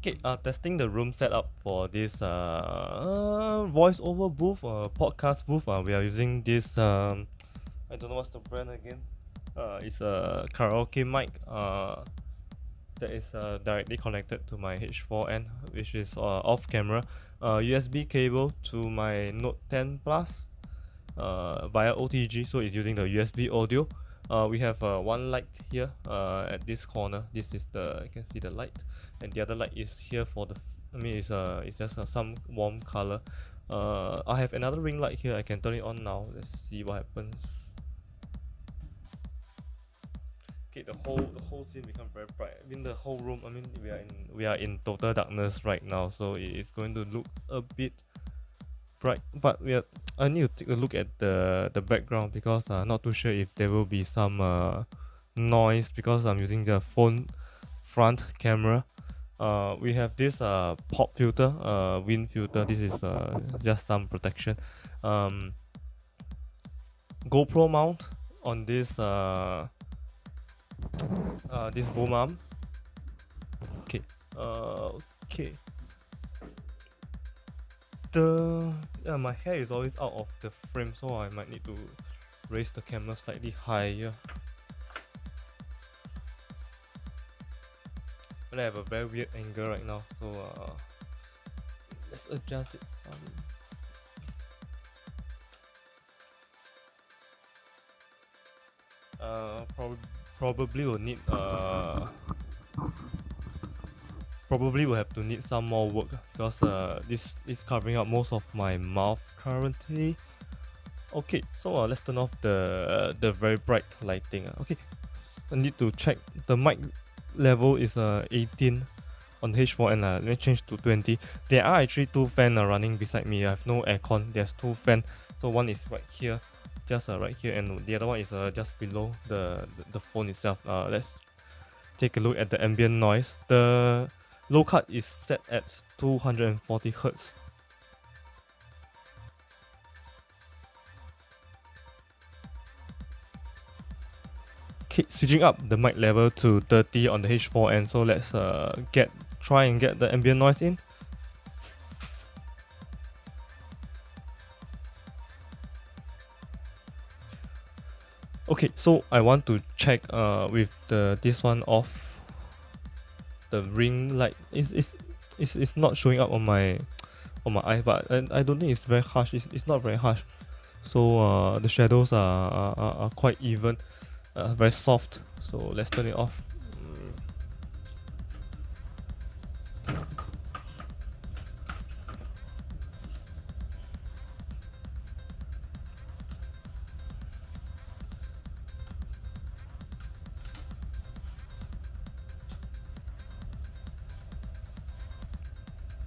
Okay, testing the room setup for this voiceover booth, podcast booth. We are using this I don't know what's the brand again. It's a karaoke mic. That is directly connected to my H4n, which is off camera. USB cable to my Note 10 Plus. Via OTG, so it's using the USB audio. We have one light here at this corner. This is the, you can see the light, and the other light is here for the. It's just some warm color. I have another ring light here. I can turn it on now. Let's see what happens. Okay, the whole scene become very bright. I mean the whole room. I mean we are in total darkness right now, so it's going to look a bit bright. But I need to take a look at the background because not too sure if there will be some noise because I'm using the phone front camera. We have this pop filter, wind filter. This is just some protection. Um, GoPro mount on this boom arm. Okay. Okay. The My hair is always out of the frame, so I might need to raise the camera slightly higher. But I have a very weird angle right now, so let's adjust it some. Probably will need probably will have to need some more work because this is covering up most of my mouth currently. Okay, so let's turn off the very bright lighting. Okay, I need to check the mic level is 18 on H4n. Let me change to 20. There are actually two fans running beside me. I have no aircon. There's two fans. So one is right here, just right here, and the other one is just below the phone itself. Let's take a look at the ambient noise. The low cut is set at 240 Hz. Okay, switching up the mic level to 30 on the H4n. So let's try and get the ambient noise in. Okay, so I want to check with this one off. The ring light is not showing up on my eye, but I don't think it's very harsh. It's not very harsh. So the shadows are quite even, very soft. So let's turn it off.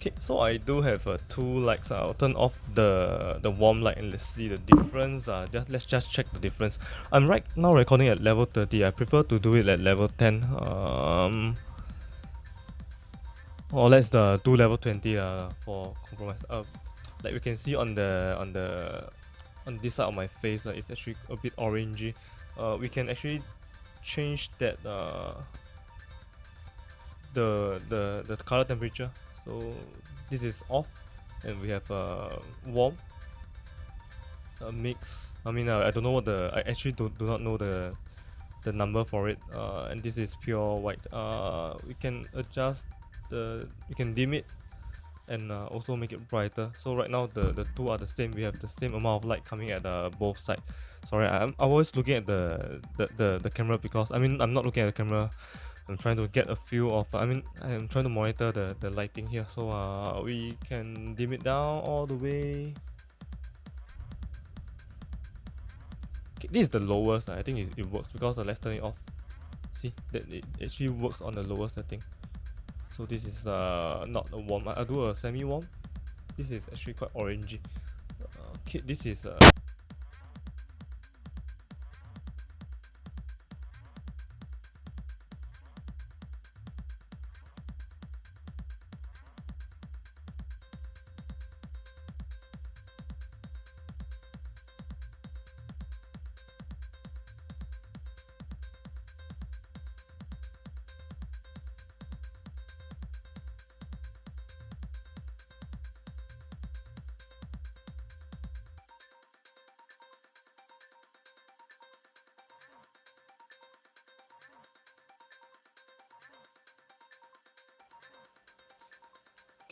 Okay, so I do have two lights. I'll turn off the warm light and let's see the difference. Let's just check the difference. I'm right now recording at level 30. I prefer to do it at level 10. Or let's do level 20 for compromise. Like we can see on this side of my face, it's actually a bit orangey. We can actually change that the color temperature. So this is off, and we have warm, mix. I don't know what I actually do not know the number for it. And this is pure white. We can adjust we can dim it and also make it brighter. So right now the two are the same. We have the same amount of light coming at both sides. Sorry, I'm always looking at the camera because I'm not looking at the camera. I'm trying to get a feel of. I'm trying to monitor the lighting here. So we can dim it down all the way. Okay, this is the lowest. I think it works because let's turn it off. See that it actually works on the lowest setting. So this is not a warm. I'll do a semi-warm. This is actually quite orangey. Okay, this is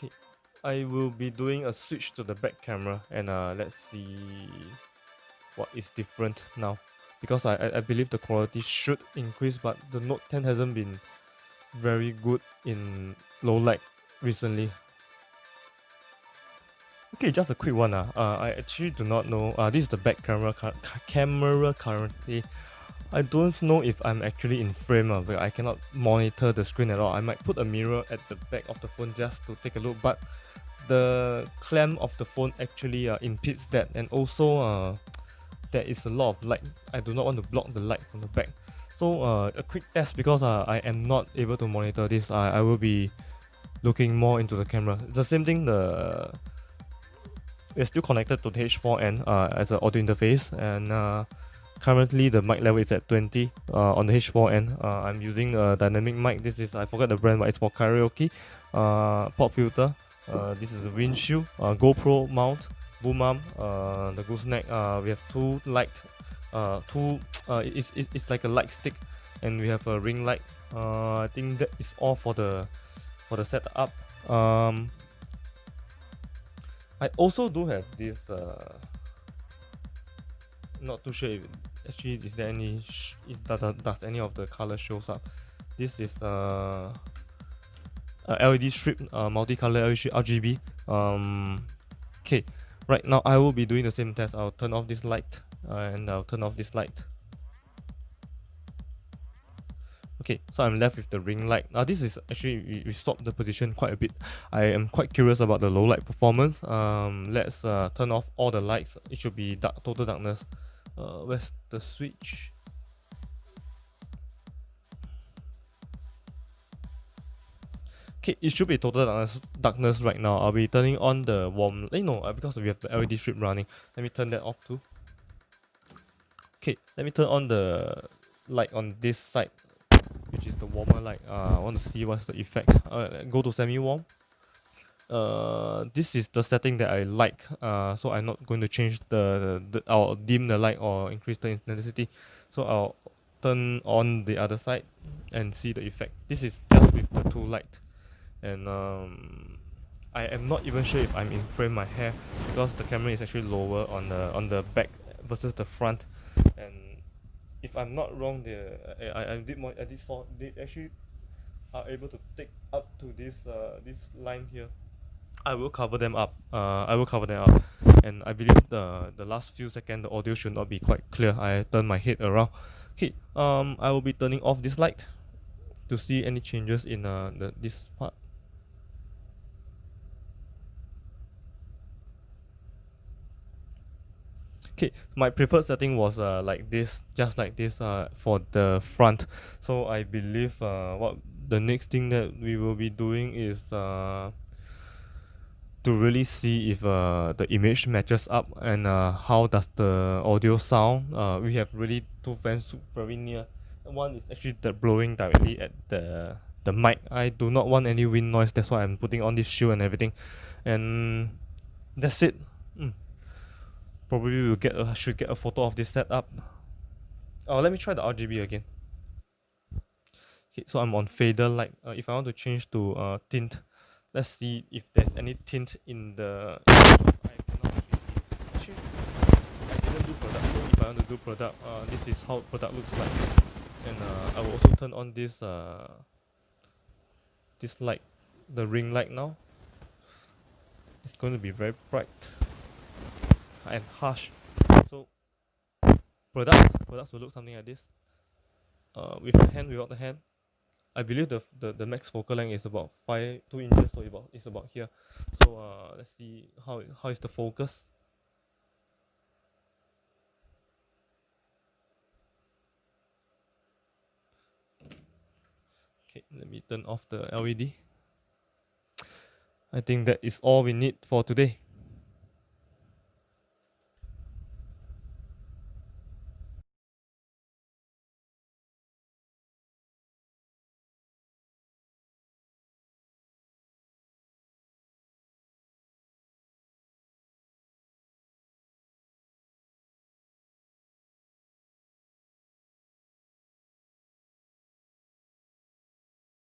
Okay, I will be doing a switch to the back camera, and let's see what is different now. Because I believe the quality should increase, but the Note 10 hasn't been very good in low light recently. Okay, just a quick one. I actually do not know. This is the back camera currently. I don't know if I'm actually in frame, but I cannot monitor the screen at all. I might put a mirror at the back of the phone just to take a look, but the clamp of the phone actually impedes that, and also there is a lot of light. I do not want to block the light from the back. So a quick test, because I am not able to monitor this. I will be looking more into the camera. It's the same thing. We're still connected to the H4n as an audio interface, and currently the mic level is at 20 on the H4n. I'm using a dynamic mic. This is, I forgot the brand, but it's for karaoke. Pop filter. This is the windshield. GoPro mount. Boom arm. The gooseneck. We have two light. It's like a light stick, and we have a ring light. I think that is all for the setup. I also do have this. Not too sure if actually is there any does any of the color shows up. This is a LED strip, multicolor LED RGB. Okay, right now I will be doing the same test. I'll turn off this light, and I'll turn off this light. Okay, so I'm left with the ring light. Now this is actually, we swapped the position quite a bit. I am quite curious about the low light performance. Let's turn off all the lights. It should be total darkness. Where's the switch? Okay, it should be total darkness right now. I'll be turning on the warm. No, because we have the LED strip running. Let me turn that off too. Okay, let me turn on the light on this side, which is the warmer light. I want to see what's the effect. Go to semi-warm. This is the setting that I like. So I'm not going to change I'll dim the light or increase the intensity. So I'll turn on the other side and see the effect. This is just with the two light, and I am not even sure if I'm in frame my hair, because the camera is actually lower on the back versus the front. And if I'm not wrong, they actually are able to take up to this line here. I will cover them up. And I believe the last few seconds the audio should not be quite clear. I turn my head around. Okay. I will be turning off this light to see any changes in this part. Okay, my preferred setting was like this, just like this, for the front. So I believe what the next thing that we will be doing is to really see if the image matches up, and how does the audio sound. We have really two fans very near. One is actually blowing directly at the mic. I do not want any wind noise. That's why I'm putting on this shield and everything, and that's it. Probably should get a photo of this setup. Let me try the RGB again. Okay, so I'm on fader light. If I want to change to tint, let's see if there's any tint in the image. I cannot actually see. Actually, I didn't do product. So if I want to do product, this is how product looks like. And I will also turn on this light, the ring light now. It's going to be very bright and harsh. So products will look something like this. With the hand, without the hand. I believe the max focal length is about 2 inches, so it's about here. So let's see how is the focus. Okay, let me turn off the LED. I think that is all we need for today.